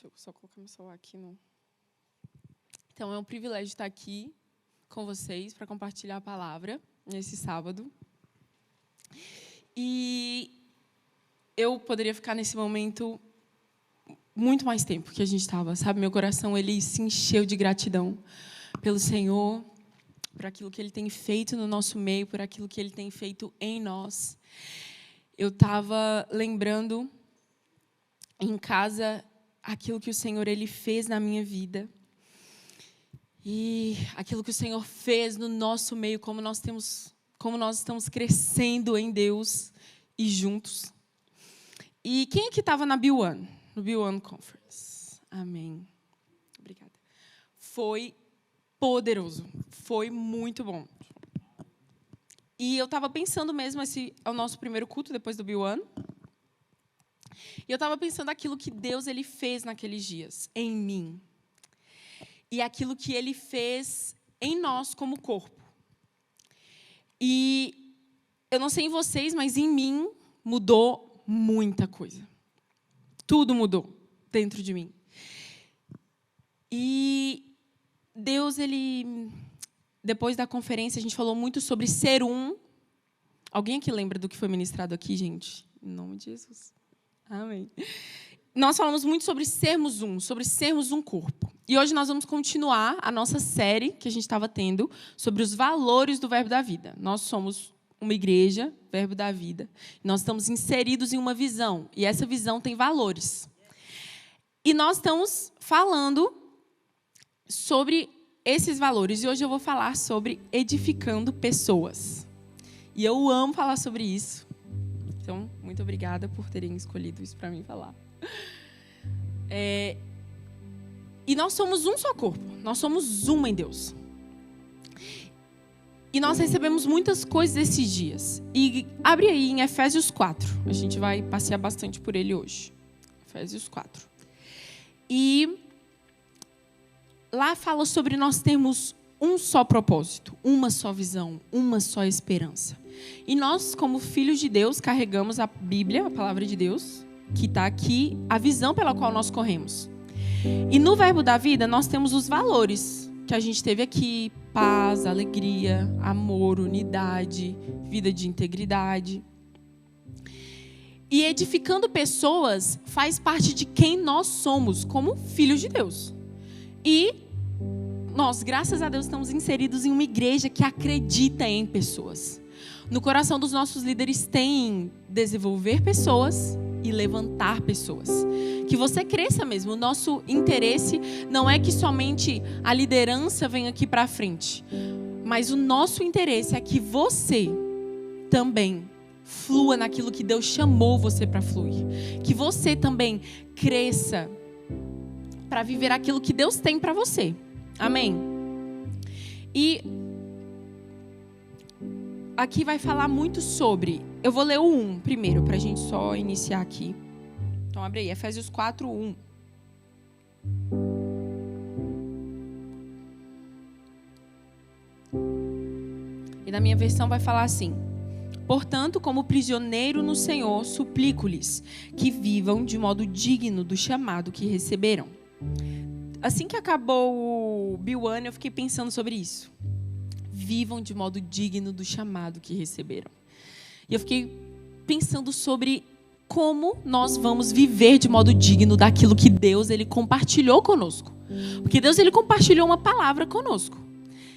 Deixa eu só colocar meu celular aqui. Então, é um privilégio estar aqui com vocês para compartilhar a palavra nesse sábado. E eu poderia ficar nesse momento muito mais tempo que a gente estava, sabe? Meu coração, ele se encheu de gratidão pelo Senhor, por aquilo que Ele tem feito no nosso meio, por aquilo que Ele tem feito em nós. Eu estava lembrando em casa aquilo que o Senhor ele fez na minha vida e aquilo que o Senhor fez no nosso meio, como nós estamos crescendo em Deus e juntos. E quem aqui estava na B1, no B1 Conference? Amém. Obrigada. Foi poderoso, foi muito bom. E eu estava pensando mesmo, esse é o nosso primeiro culto depois do B1. E eu estava pensando aquilo que Deus ele fez naqueles dias, em mim. E aquilo que Ele fez em nós como corpo. E eu não sei em vocês, mas em mim mudou muita coisa. Tudo mudou dentro de mim. E Deus, Ele... Depois da conferência, a gente falou muito sobre ser um. Alguém aqui lembra do que foi ministrado aqui, gente? Em nome de Jesus. Amém. Nós falamos muito sobre sermos um corpo. E hoje nós vamos continuar a nossa série que a gente estava tendo sobre os valores do Verbo da Vida. Nós somos uma igreja, Verbo da Vida. Nós estamos inseridos em uma visão. E essa visão tem valores. E nós estamos falando sobre esses valores. E hoje eu vou falar sobre edificando pessoas. E eu amo falar sobre isso. Então, muito obrigada por terem escolhido isso para mim falar. E nós somos um só corpo. Nós somos uma em Deus. E nós recebemos muitas coisas esses dias. E abre aí em Efésios 4. A gente vai passear bastante por ele hoje. Efésios 4. E lá fala sobre nós termos um só propósito, uma só visão, uma só esperança. E nós, como filhos de Deus, carregamos a Bíblia, a palavra de Deus, que está aqui, a visão pela qual nós corremos. E no Verbo da Vida, nós temos os valores que a gente teve aqui: paz, alegria, amor, unidade, vida de integridade. E edificando pessoas faz parte de quem nós somos, como filhos de Deus. E nós, graças a Deus, estamos inseridos em uma igreja que acredita em pessoas. No coração dos nossos líderes tem desenvolver pessoas e levantar pessoas. Que você cresça mesmo. O nosso interesse não é que somente a liderança venha aqui para frente. Mas o nosso interesse é que você também flua naquilo que Deus chamou você para fluir. Que você também cresça para viver aquilo que Deus tem para você. Amém? E aqui vai falar muito sobre... Eu vou ler o 1 primeiro, para a gente só iniciar aqui. Então, abre aí, Efésios 4, 1. E na minha versão vai falar assim: portanto, como prisioneiro no Senhor, suplico-lhes que vivam de modo digno do chamado que receberam. Assim que acabou o B1, eu fiquei pensando sobre isso. Vivam de modo digno do chamado que receberam. E eu fiquei pensando sobre como nós vamos viver de modo digno daquilo que Deus ele compartilhou conosco. Porque Deus ele compartilhou uma palavra conosco.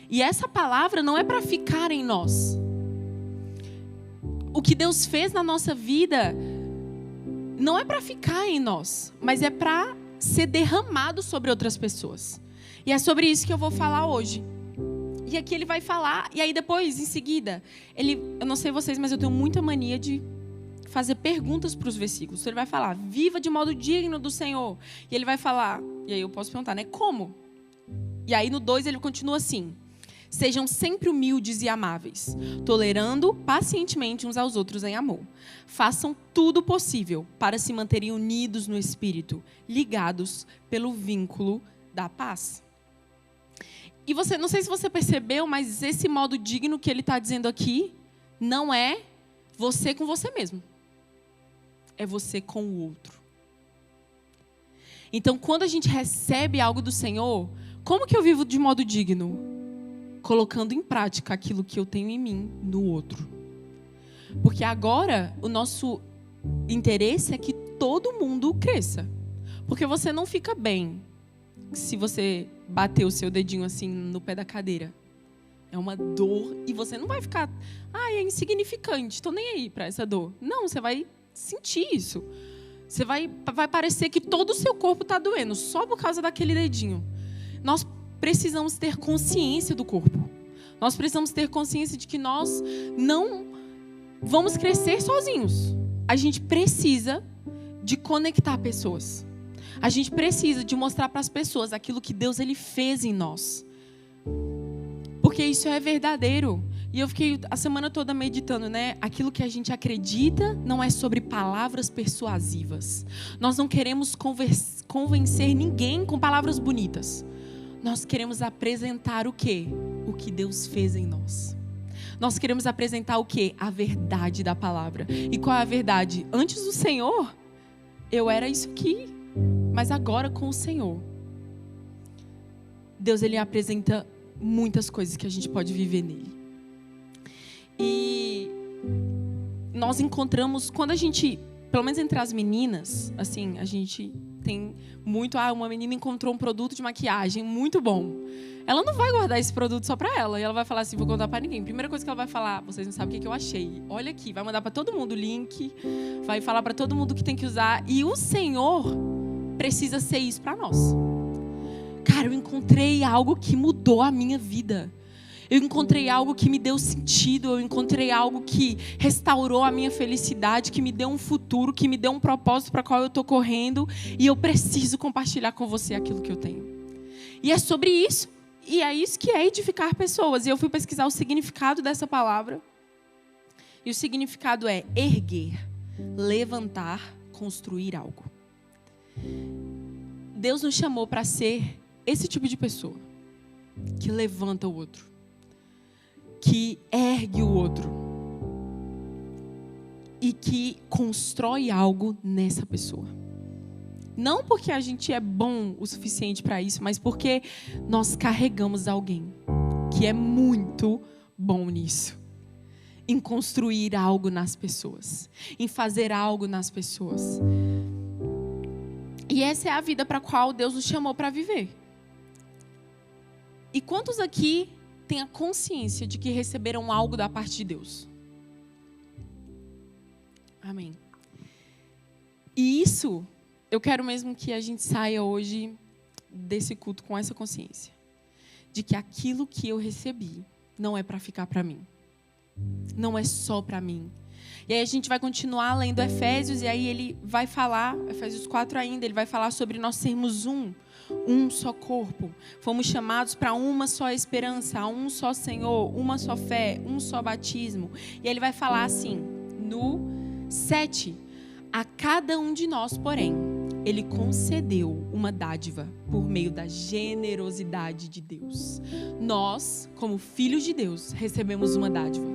E essa palavra não é para ficar em nós. O que Deus fez na nossa vida não é para ficar em nós, mas é para ser derramado sobre outras pessoas. E é sobre isso que eu vou falar hoje. E aqui ele vai falar, e aí depois, em seguida, eu não sei vocês, mas eu tenho muita mania de fazer perguntas para os versículos. Ele vai falar: viva de modo digno do Senhor. E ele vai falar, e aí eu posso perguntar, né? Como? E aí no 2 ele continua assim: sejam sempre humildes e amáveis, tolerando pacientemente uns aos outros em amor. Façam tudo possível para se manterem unidos no Espírito, ligados pelo vínculo da paz. E você, não sei se você percebeu, mas esse modo digno que ele está dizendo aqui não é você com você mesmo. É você com o outro. Então, quando a gente recebe algo do Senhor, como que eu vivo de modo digno? Colocando em prática aquilo que eu tenho em mim no outro. Porque agora o nosso interesse é que todo mundo cresça. Porque você não fica bem se você bater o seu dedinho assim no pé da cadeira. É uma dor e você não vai ficar, é insignificante, estou nem aí para essa dor. Não, você vai sentir isso. Você vai parecer que todo o seu corpo está doendo só por causa daquele dedinho. Nós precisamos ter consciência do corpo. Nós precisamos ter consciência de que nós não vamos crescer sozinhos. A gente precisa de conectar pessoas. A gente precisa de mostrar para as pessoas aquilo que Deus ele fez em nós. Porque isso é verdadeiro. E eu fiquei a semana toda meditando, né? Aquilo que a gente acredita não é sobre palavras persuasivas. Nós não queremos convencer ninguém com palavras bonitas. Nós queremos apresentar o quê? O que Deus fez em nós. Nós queremos apresentar o quê? A verdade da palavra. E qual é a verdade? Antes do Senhor, eu era isso aqui. Mas agora com o Senhor, Deus ele apresenta muitas coisas que a gente pode viver nele. E nós encontramos, quando a gente, pelo menos entre as meninas, assim, a gente tem muito, uma menina encontrou um produto de maquiagem muito bom. Ela não vai guardar esse produto só pra ela. E ela vai falar assim, vou contar pra ninguém. Primeira coisa que ela vai falar, vocês não sabem o que eu achei. Olha aqui, vai mandar pra todo mundo o link, vai falar pra todo mundo que tem que usar. E o Senhor precisa ser isso pra nós. Cara, eu encontrei algo que mudou a minha vida. Eu encontrei algo que me deu sentido. Eu encontrei algo que restaurou a minha felicidade, que me deu um futuro, que me deu um propósito para qual eu estou correndo. E eu preciso compartilhar com você aquilo que eu tenho. E é sobre isso. E é isso que é edificar pessoas. E eu fui pesquisar o significado dessa palavra. E o significado é erguer, levantar, construir algo. Deus nos chamou para ser esse tipo de pessoa. Que levanta o outro. Que ergue o outro. E que constrói algo nessa pessoa. Não porque a gente é bom o suficiente para isso, mas porque nós carregamos alguém que é muito bom nisso. Em construir algo nas pessoas. Em fazer algo nas pessoas. E essa é a vida para a qual Deus nos chamou para viver. E quantos aqui têm a consciência de que receberam algo da parte de Deus? Amém. E isso, eu quero mesmo que a gente saia hoje desse culto com essa consciência. De que aquilo que eu recebi não é para ficar para mim. Não é só para mim. E aí a gente vai continuar lendo Efésios, e aí ele vai falar, Efésios 4 ainda, ele vai falar sobre nós sermos um só corpo. Fomos chamados para uma só esperança, a um só Senhor, uma só fé, um só batismo. E aí ele vai falar assim, no 7, a cada um de nós, porém, ele concedeu uma dádiva por meio da generosidade de Deus. Nós, como filhos de Deus, recebemos uma dádiva.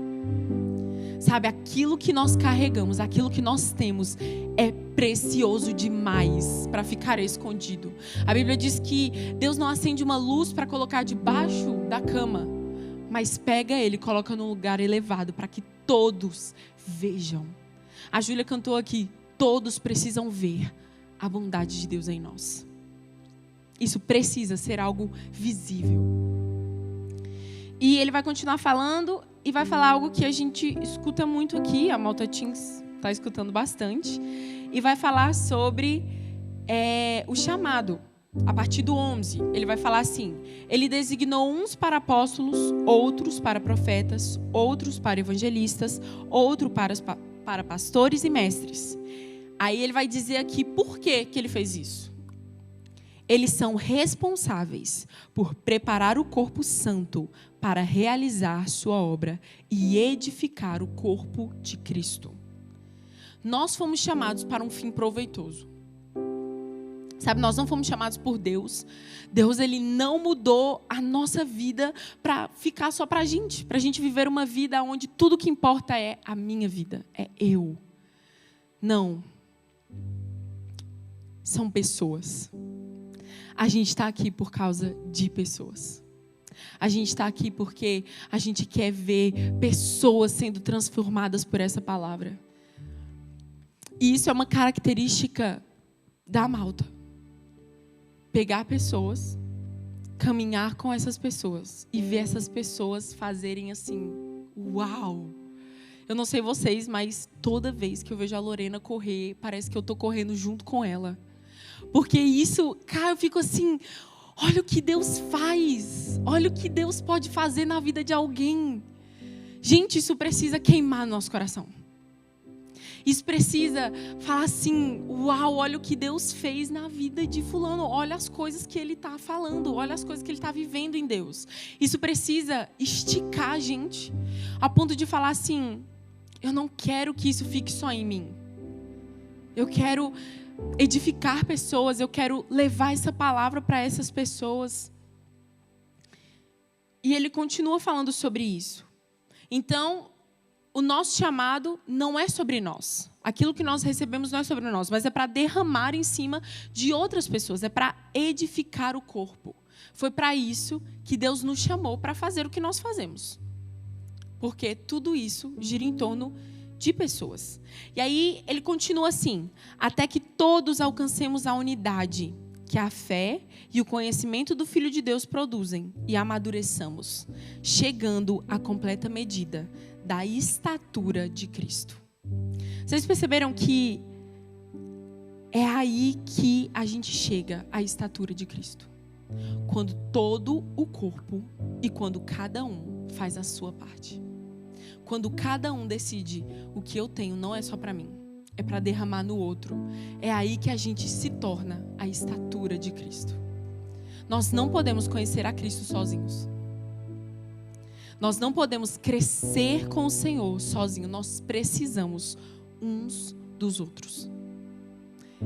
Sabe, aquilo que nós carregamos, aquilo que nós temos é precioso demais para ficar escondido. A Bíblia diz que Deus não acende uma luz para colocar debaixo da cama, mas pega ele e coloca num lugar elevado para que todos vejam. A Júlia cantou aqui, todos precisam ver a bondade de Deus em nós. Isso precisa ser algo visível. E ele vai continuar falando e vai falar algo que a gente escuta muito aqui, a Malta Teens está escutando bastante, e vai falar sobre o chamado. A partir do 11, ele vai falar assim, ele designou uns para apóstolos, outros para profetas, outros para evangelistas, outros para pastores e mestres. Aí ele vai dizer aqui por que ele fez isso. Eles são responsáveis por preparar o corpo santo para realizar sua obra e edificar o corpo de Cristo. Nós fomos chamados para um fim proveitoso. Sabe, nós não fomos chamados por Deus. Deus, ele não mudou a nossa vida para ficar só para a gente viver uma vida onde tudo que importa é a minha vida, é eu. Não. são pessoas. A gente está aqui por causa de pessoas. A gente está aqui porque a gente quer ver pessoas sendo transformadas por essa palavra. E isso é uma característica da Malta. Pegar pessoas, caminhar com essas pessoas e ver essas pessoas fazerem assim, uau! Eu não sei vocês, mas toda vez que eu vejo a Lorena correr, parece que eu estou correndo junto com ela. Porque isso, cara, eu fico assim, olha o que Deus faz. Olha o que Deus pode fazer na vida de alguém. Gente, isso precisa queimar no nosso coração. Isso precisa falar assim, uau, olha o que Deus fez na vida de fulano. Olha as coisas que ele está falando, olha as coisas que ele está vivendo em Deus. Isso precisa esticar a gente, a ponto de falar assim, eu não quero que isso fique só em mim. Eu quero edificar pessoas, eu quero levar essa palavra para essas pessoas. E ele continua falando sobre isso. Então, o nosso chamado não é sobre nós. Aquilo que nós recebemos não é sobre nós, mas é para derramar em cima de outras pessoas, é para edificar o corpo. Foi para isso que Deus nos chamou, para fazer o que nós fazemos. Porque tudo isso gira em torno de pessoas. E aí ele continua assim, até que todos alcancemos a unidade que a fé e o conhecimento do Filho de Deus produzem e amadureçamos, chegando à completa medida da estatura de Cristo. Vocês perceberam que é aí que a gente chega à estatura de Cristo? Quando todo o corpo e quando cada um faz a sua parte. Quando cada um decide, o que eu tenho não é só para mim, é para derramar no outro. É aí que a gente se torna a estatura de Cristo. Nós não podemos conhecer a Cristo sozinhos. Nós não podemos crescer com o Senhor sozinhos. Nós precisamos uns dos outros.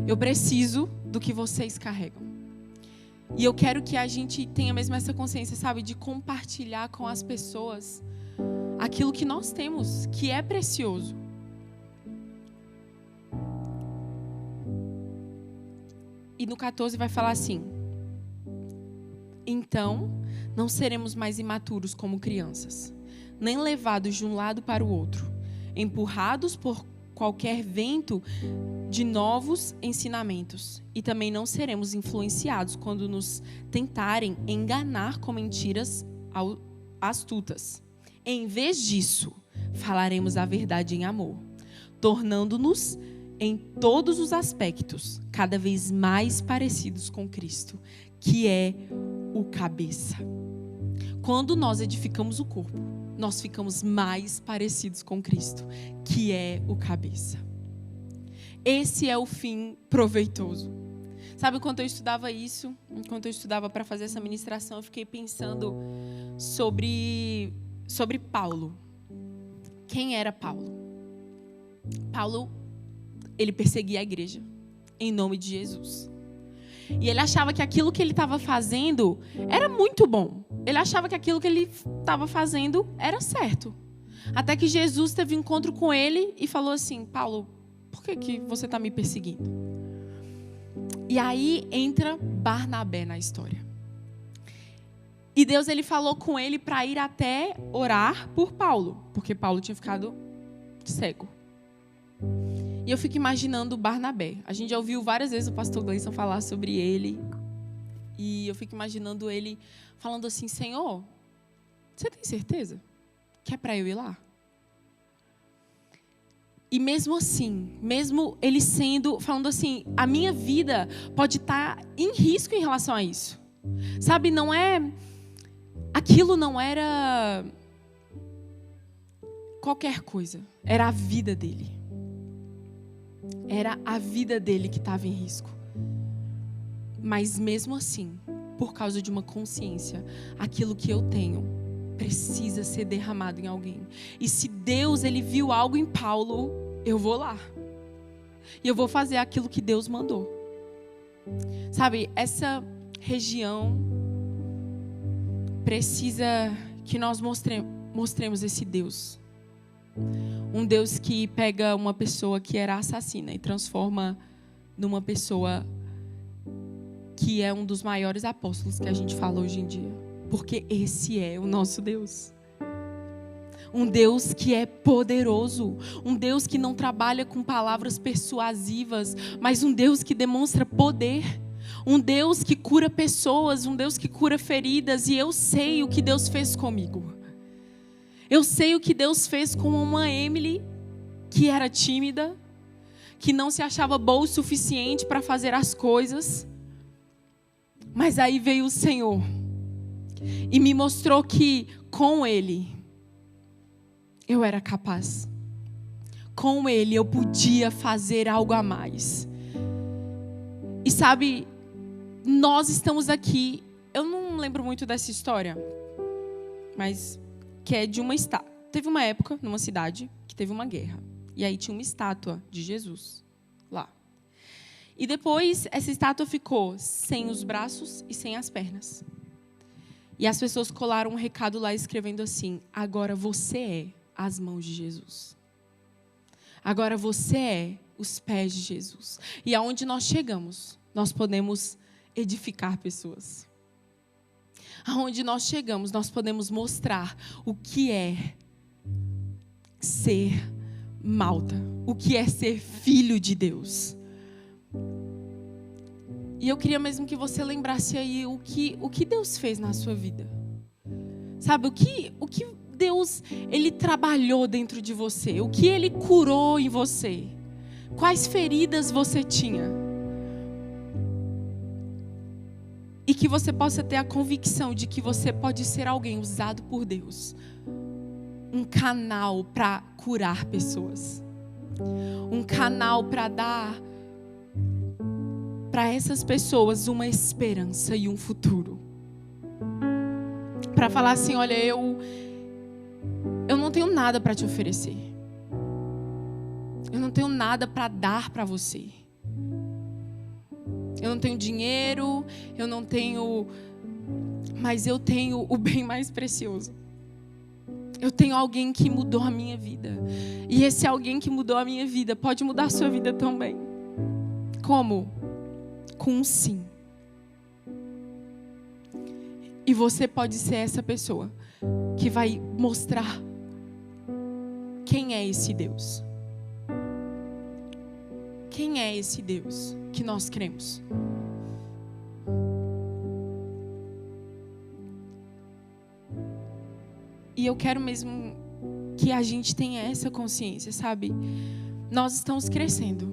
Eu preciso do que vocês carregam. E eu quero que a gente tenha mesmo essa consciência, sabe, de compartilhar com as pessoas aquilo que nós temos, que é precioso. E no 14 vai falar assim: então, não seremos mais imaturos como crianças, nem levados de um lado para o outro, empurrados por qualquer vento de novos ensinamentos. E também não seremos influenciados quando nos tentarem enganar com mentiras astutas. Em vez disso, falaremos a verdade em amor, tornando-nos em todos os aspectos cada vez mais parecidos com Cristo, que é o cabeça. Quando nós edificamos o corpo, nós ficamos mais parecidos com Cristo, que é o cabeça. Esse é o fim proveitoso. Sabe, enquanto eu estudava isso, enquanto eu estudava para fazer essa ministração, eu fiquei pensando sobre Paulo. Quem era Paulo? Paulo, ele perseguia a igreja em nome de Jesus. E ele achava que aquilo que ele estava fazendo era muito bom. Ele achava que aquilo que ele estava fazendo era certo. Até que Jesus teve um encontro com ele e falou assim: Paulo, por que você está me perseguindo? E aí entra Barnabé na história. E Deus, ele falou com ele para ir até orar por Paulo, porque Paulo tinha ficado cego. E eu fico imaginando Barnabé. A gente já ouviu várias vezes o pastor Gleison falar sobre ele. E eu fico imaginando ele falando assim: Senhor, você tem certeza que é para eu ir lá? E mesmo assim, mesmo ele falando assim, a minha vida pode estar em risco em relação a isso. Sabe, aquilo não era qualquer coisa. Era a vida dele. Era a vida dele que estava em risco. Mas mesmo assim, por causa de uma consciência, aquilo que eu tenho precisa ser derramado em alguém. E se Deus, ele viu algo em Paulo, eu vou lá. E eu vou fazer aquilo que Deus mandou. Sabe, essa região precisa que nós mostremos esse Deus. Um Deus que pega uma pessoa que era assassina e transforma numa pessoa que é um dos maiores apóstolos que a gente fala hoje em dia. Porque esse é o nosso Deus. Um Deus que é poderoso. Um Deus que não trabalha com palavras persuasivas, mas um Deus que demonstra poder. Um Deus que cura pessoas, um Deus que cura feridas. E eu sei o que Deus fez comigo. Eu sei o que Deus fez com uma Emily que era tímida, que não se achava boa o suficiente para fazer as coisas. Mas aí veio o Senhor e me mostrou que com Ele eu era capaz. Com Ele eu podia fazer algo a mais. E sabe, nós estamos aqui, eu não lembro muito dessa história, mas que é de uma estátua. Teve uma época numa cidade que teve uma guerra. E aí tinha uma estátua de Jesus lá. E depois essa estátua ficou sem os braços e sem as pernas. E as pessoas colaram um recado lá escrevendo assim: agora você é as mãos de Jesus. Agora você é os pés de Jesus. E aonde nós chegamos, nós podemos edificar pessoas. Aonde nós chegamos, nós podemos mostrar o que é ser Malta, o que é ser filho de Deus. E eu queria mesmo que você lembrasse aí o que Deus fez na sua vida. Sabe, o que Deus, Ele trabalhou dentro de você, o que Ele curou em você. Quais feridas você tinha. E que você possa ter a convicção de que você pode ser alguém usado por Deus. Um canal para curar pessoas. Um canal para dar para essas pessoas uma esperança e um futuro. Para falar assim, olha, eu não tenho nada para te oferecer. Eu não tenho nada para dar para você. Eu não tenho dinheiro, eu não tenho, mas eu tenho o bem mais precioso. Eu tenho alguém que mudou a minha vida. E esse alguém que mudou a minha vida pode mudar a sua vida também. Como? Com um sim. E você pode ser essa pessoa que vai mostrar quem é esse Deus. Quem é esse Deus que nós cremos? E eu quero mesmo que a gente tenha essa consciência, sabe? Nós estamos crescendo.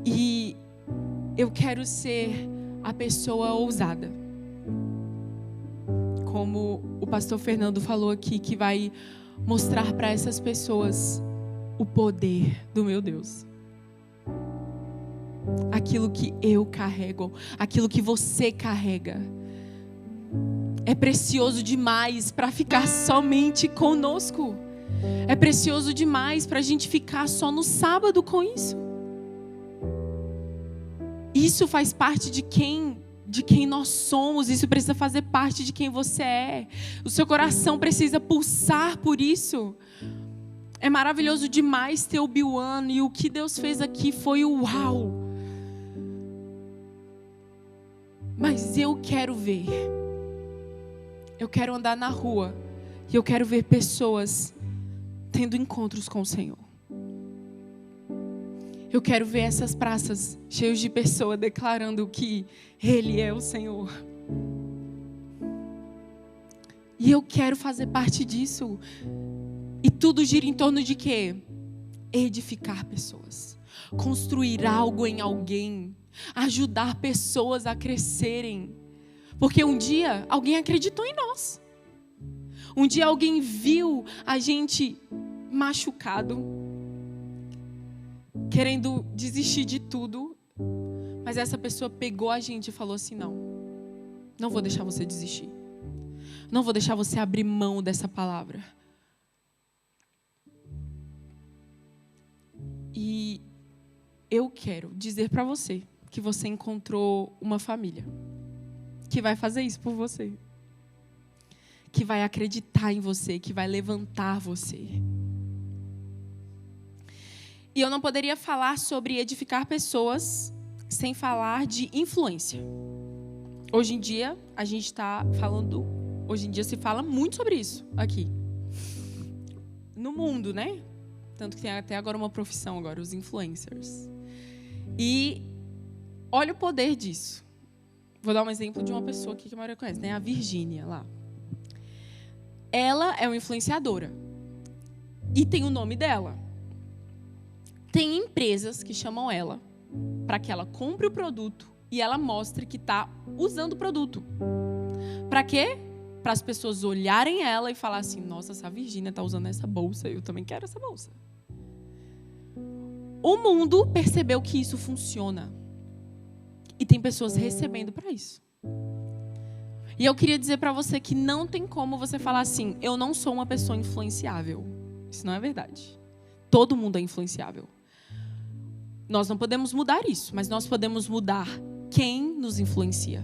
E eu quero ser a pessoa ousada. Como o pastor Fernando falou aqui, que vai mostrar para essas pessoas o poder do meu Deus. Aquilo que eu carrego, aquilo que você carrega. É precioso demais para ficar somente conosco. É precioso demais para a gente ficar só no sábado com isso. Isso faz parte de quem nós somos. Isso precisa fazer parte de quem você é. O seu coração precisa pulsar por isso. É maravilhoso demais ter o Biuano. E o que Deus fez aqui foi o uau. Mas eu quero ver. Eu quero andar na rua. E eu quero ver pessoas tendo encontros com o Senhor. Eu quero ver essas praças cheias de pessoas declarando que Ele é o Senhor. E eu quero fazer parte disso. E tudo gira em torno de quê? Edificar pessoas. Construir algo em alguém. Ajudar pessoas a crescerem. Porque um dia alguém acreditou em nós. Um dia alguém viu a gente machucado, querendo desistir de tudo. Mas essa pessoa pegou a gente e falou assim, não vou deixar você desistir. Não vou deixar você abrir mão dessa palavra. E eu quero dizer para você que você encontrou uma família que vai fazer isso por você. Que vai acreditar em você, que vai levantar você. E eu não poderia falar sobre edificar pessoas sem falar de influência. Hoje em dia, a gente está falando... Hoje em dia se fala muito sobre isso aqui. No mundo, né? Tanto que tem até agora uma profissão, agora, os influencers. E olha o poder disso. Vou dar um exemplo de uma pessoa aqui que a maioria conhece, né? A Virgínia, lá. Ela é uma influenciadora. E tem o nome dela. Tem empresas que chamam ela para que ela compre o produto e ela mostre que está usando o produto. Para quê? Para as pessoas olharem ela e falar assim, nossa, essa Virgínia está usando essa bolsa, eu também quero essa bolsa. O mundo percebeu que isso funciona. E tem pessoas recebendo para isso. E eu queria dizer para você que não tem como você falar assim, eu não sou uma pessoa influenciável. Isso não é verdade. Todo mundo é influenciável. Nós não podemos mudar isso, mas nós podemos mudar quem nos influencia.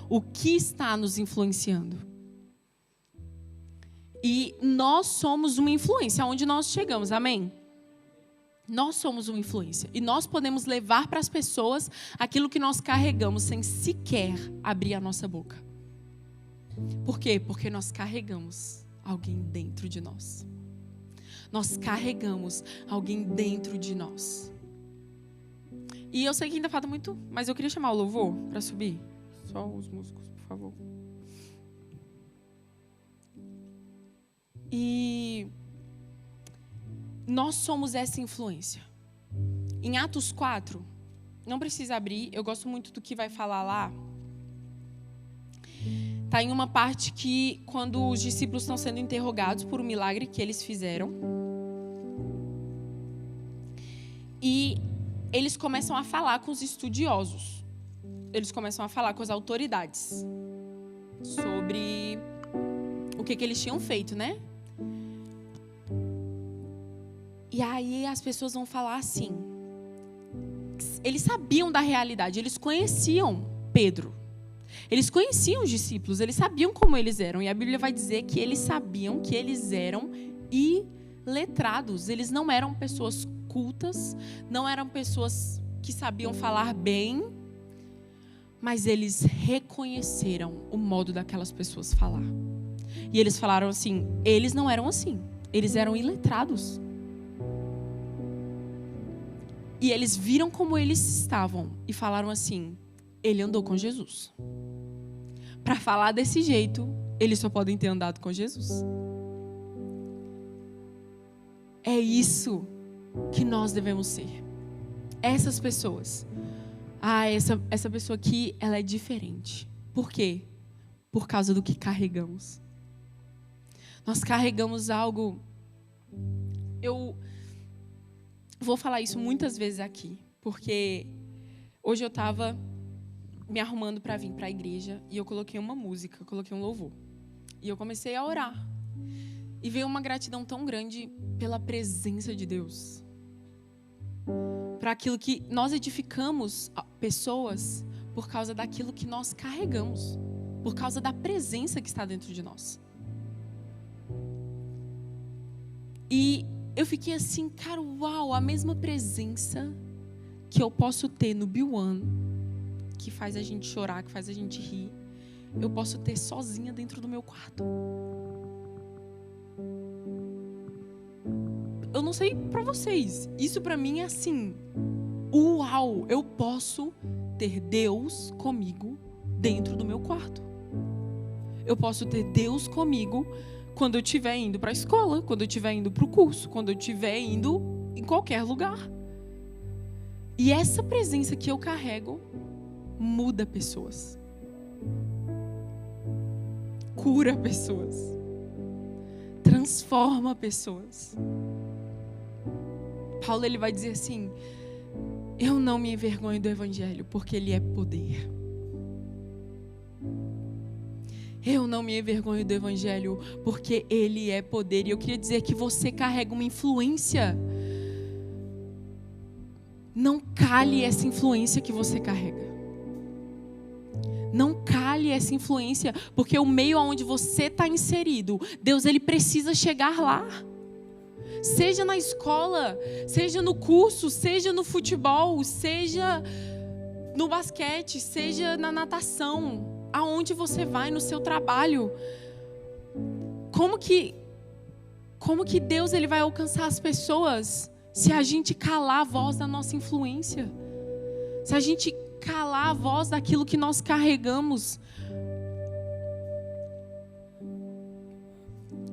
O que está nos influenciando. E nós somos uma influência aonde nós chegamos, amém? Nós somos uma influência. E nós podemos levar para as pessoas aquilo que nós carregamos sem sequer abrir a nossa boca. Por quê? Porque nós carregamos alguém dentro de nós. Nós carregamos alguém dentro de nós. E eu sei que ainda falta muito, mas eu queria chamar o louvor para subir. Só os músicos, por favor. E nós somos essa influência. Em Atos 4, não precisa abrir, eu gosto muito do que vai falar lá. Está em uma parte que, quando os discípulos estão sendo interrogados por um milagre que eles fizeram, e eles começam a falar com os estudiosos. Eles começam a falar com as autoridades sobre o que eles tinham feito, né? E aí as pessoas vão falar assim. Eles sabiam da realidade, eles conheciam Pedro. Eles conheciam os discípulos, eles sabiam como eles eram. E a Bíblia vai dizer que eles sabiam que eles eram iletrados. Eles não eram pessoas cultas, não eram pessoas que sabiam falar bem, mas eles reconheceram o modo daquelas pessoas falar. E eles falaram assim, eles não eram assim, eles eram iletrados. E eles viram como eles estavam e falaram assim, ele andou com Jesus. Para falar desse jeito, eles só podem ter andado com Jesus. É isso que nós devemos ser. Essas pessoas. Essa pessoa aqui, ela é diferente. Por quê? Por causa do que carregamos. Nós carregamos algo... Eu vou falar isso muitas vezes aqui, porque hoje eu estava me arrumando para vir para a igreja e eu coloquei uma música, eu coloquei um louvor. E eu comecei a orar. E veio uma gratidão tão grande pela presença de Deus. Para aquilo que nós edificamos pessoas por causa daquilo que nós carregamos. Por causa da presença que está dentro de nós. E eu fiquei assim, cara, uau, a mesma presença que eu posso ter no B1, que faz a gente chorar, que faz a gente rir, eu posso ter sozinha dentro do meu quarto. Eu não sei pra vocês, isso pra mim é assim, uau, eu posso ter Deus comigo dentro do meu quarto. Eu posso ter Deus comigo quando eu estiver indo para a escola, quando eu estiver indo para o curso, quando eu estiver indo em qualquer lugar. E essa presença que eu carrego muda pessoas. Cura pessoas. Transforma pessoas. Paulo, ele vai dizer assim, eu não me envergonho do evangelho, porque ele é poder. Eu não me envergonho do evangelho, porque ele é poder. E eu queria dizer que você carrega uma influência. Não cale essa influência que você carrega. Não cale essa influência, porque o meio onde você está inserido, Deus, ele precisa chegar lá. Seja na escola, seja no curso, seja no futebol, seja no basquete, seja na natação, aonde você vai, no seu trabalho. Como que Deus ele vai alcançar as pessoas se a gente calar a voz da nossa influência? Se a gente calar a voz daquilo que nós carregamos?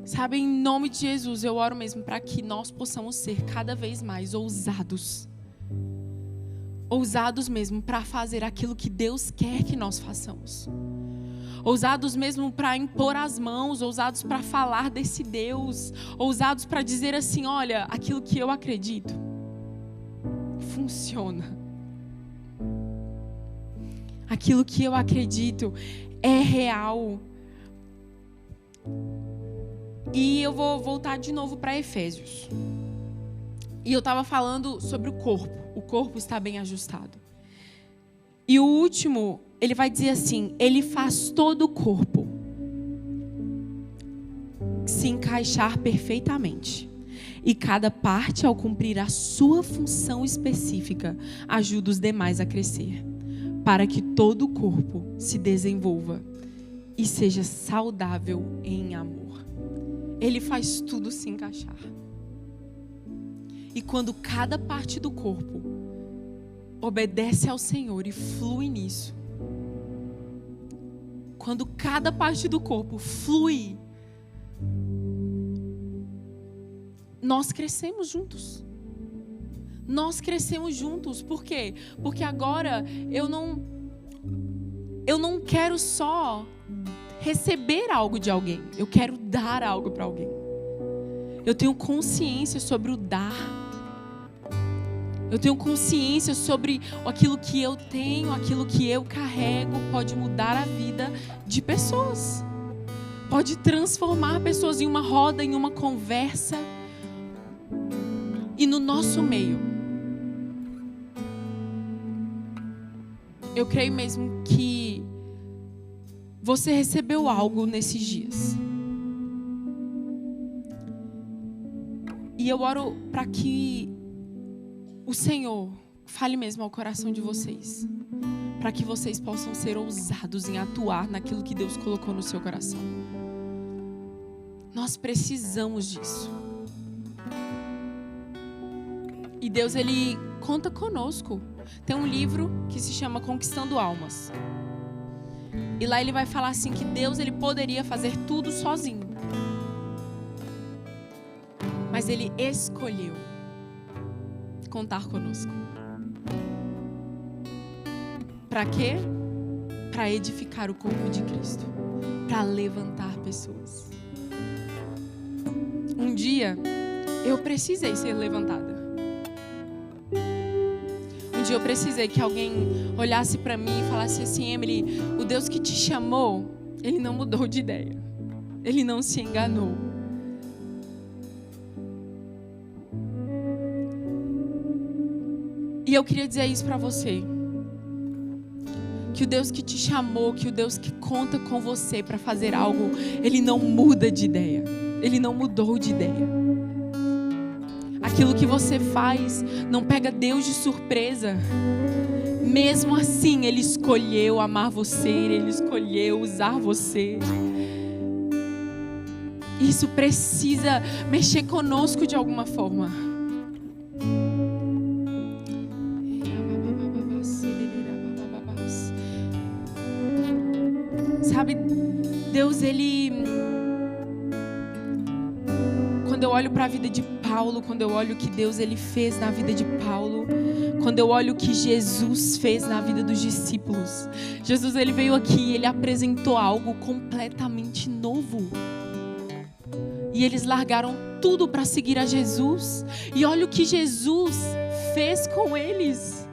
Sabe, em nome de Jesus, eu oro mesmo para que nós possamos ser cada vez mais ousados. Ousados mesmo para fazer aquilo que Deus quer que nós façamos. Ousados mesmo para impor as mãos, ousados para falar desse Deus, ousados para dizer assim, olha, aquilo que eu acredito funciona. Aquilo que eu acredito é real. E eu vou voltar de novo para Efésios. E eu estava falando sobre o corpo. O corpo está bem ajustado. E o último, ele vai dizer assim, ele faz todo o corpo se encaixar perfeitamente. E cada parte, ao cumprir a sua função específica, ajuda os demais a crescer, para que todo o corpo se desenvolva e seja saudável em amor. Ele faz tudo se encaixar. E quando cada parte do corpo obedece ao Senhor e flui nisso, quando cada parte do corpo flui, nós crescemos juntos. Nós crescemos juntos. Por quê? Porque agora eu não quero só receber algo de alguém. Eu quero dar algo para alguém. Eu tenho consciência sobre o dar. Eu tenho consciência sobre aquilo que eu tenho, aquilo que eu carrego, pode mudar a vida de pessoas. Pode transformar pessoas em uma roda, em uma conversa. E no nosso meio, eu creio mesmo que você recebeu algo nesses dias. E eu oro para que o Senhor fale mesmo ao coração de vocês, para que vocês possam ser ousados em atuar naquilo que Deus colocou no seu coração. Nós precisamos disso. E Deus, Ele conta conosco. Tem um livro que se chama Conquistando Almas. E lá ele vai falar assim que Deus, Ele poderia fazer tudo sozinho. Mas Ele escolheu contar conosco. Para quê? Para edificar o corpo de Cristo. Para levantar pessoas. Um dia, eu precisei ser levantada. Um dia eu precisei que alguém olhasse para mim e falasse assim, Emily, o Deus que te chamou, Ele não mudou de ideia. Ele não se enganou. E eu queria dizer isso para você. Que o Deus que te chamou, que o Deus que conta com você para fazer algo, Ele não muda de ideia. Ele não mudou de ideia. Aquilo que você faz não pega Deus de surpresa. Mesmo assim, Ele escolheu amar você, Ele escolheu usar você. Isso precisa mexer conosco de alguma forma. Sabe, Deus, Ele... Quando eu olho para a vida de Paulo, quando eu olho o que Deus Ele fez na vida de Paulo, quando eu olho o que Jesus fez na vida dos discípulos, Jesus, Ele veio aqui e Ele apresentou algo completamente novo. E eles largaram tudo para seguir a Jesus. E olha o que Jesus fez com eles.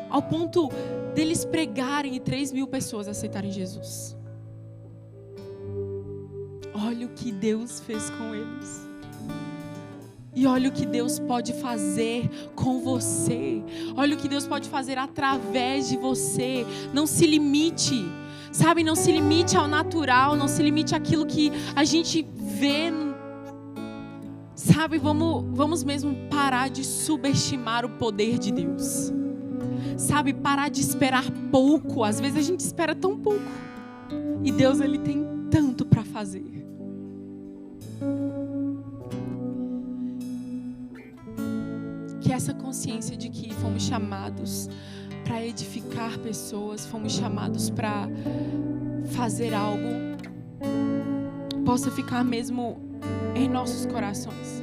Ao ponto deles pregarem e 3.000 pessoas aceitarem Jesus. Olha o que Deus fez com eles. E olha o que Deus pode fazer com você. Olha o que Deus pode fazer através de você. Não se limite. Sabe, não se limite ao natural. Não se limite àquilo que a gente vê. Sabe, vamos mesmo parar de subestimar o poder de Deus. Sabe, parar de esperar pouco. Às vezes a gente espera tão pouco. E Deus, Ele tem tanto para fazer. Que essa consciência de que fomos chamados para edificar pessoas, fomos chamados para fazer algo, possa ficar mesmo em nossos corações.